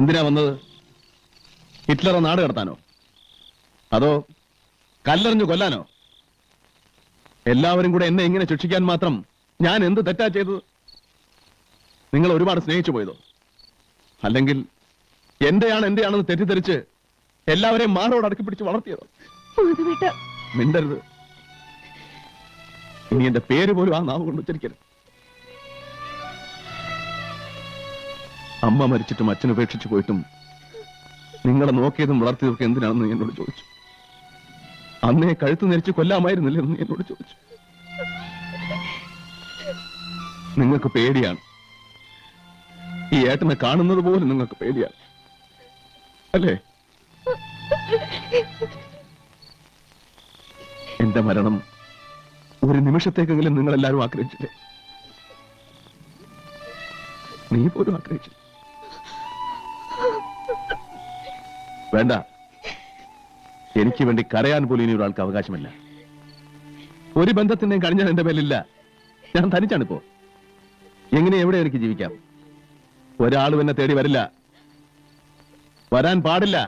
എന്തിനാ വന്നത്? ഹിറ്റ്ലറെ നാട് കടത്താനോ അതോ കല്ലെറിഞ്ഞു കൊല്ലാനോ? എല്ലാവരും കൂടെ എന്നെ ഇങ്ങനെ ശിക്ഷിക്കാൻ മാത്രം ഞാൻ എന്ത് തെറ്റാ ചെയ്തത്? നിങ്ങൾ ഒരുപാട് സ്നേഹിച്ചു പോയതോ? അല്ലെങ്കിൽ എന്റെയാണെന്ന് തെറ്റിദ്ധരിച്ച് എല്ലാവരെയും മാറോട് അടക്കി പിടിച്ച് വളർത്തിയതോ? മിണ്ടരുത്. ഇനി എന്റെ പേര് പോലും ആ നാവ് കൊണ്ട് ഉച്ചരിക്കരുത്. അമ്മ മരിച്ചിട്ടും അച്ഛൻ ഉപേക്ഷിച്ചു പോയിട്ടും നിങ്ങളെ നോക്കിയതും വളർത്തിയതൊക്കെ എന്തിനാണെന്ന് എന്നോട് ചോദിച്ചു. അന്നേ കഴുത്ത് നെരിച്ച് കൊല്ലാമായിരുന്നില്ല എന്ന് എന്നോട് ചോദിച്ചു. നിങ്ങൾക്ക് പേടിയാണ്. ഈ ഏട്ടനെ കാണുന്നത് പോലും നിങ്ങൾക്ക് പേടിയാണ് അല്ലേ? എന്റെ മരണം ഒരു നിമിഷത്തേക്കെങ്കിലും നിങ്ങൾ എല്ലാവരും ആഗ്രഹിച്ചില്ലേ? നീ പോലും ആഗ്രഹിച്ചു. വേണ്ട, എനിക്ക് വേണ്ടി കരയാൻ പോലും ഇനി ഒരാൾക്ക് അവകാശമില്ല. ഒരു ബന്ധത്തിന്റെയും കഴിഞ്ഞാൽ എന്റെ മേലില്ല. ഞാൻ തനിച്ചാണിപ്പോ. എങ്ങനെ എവിടെ എനിക്ക് ജീവിക്കാം? ഒരാളും എന്നെ തേടി വരില്ല, വരാൻ പാടില്ല.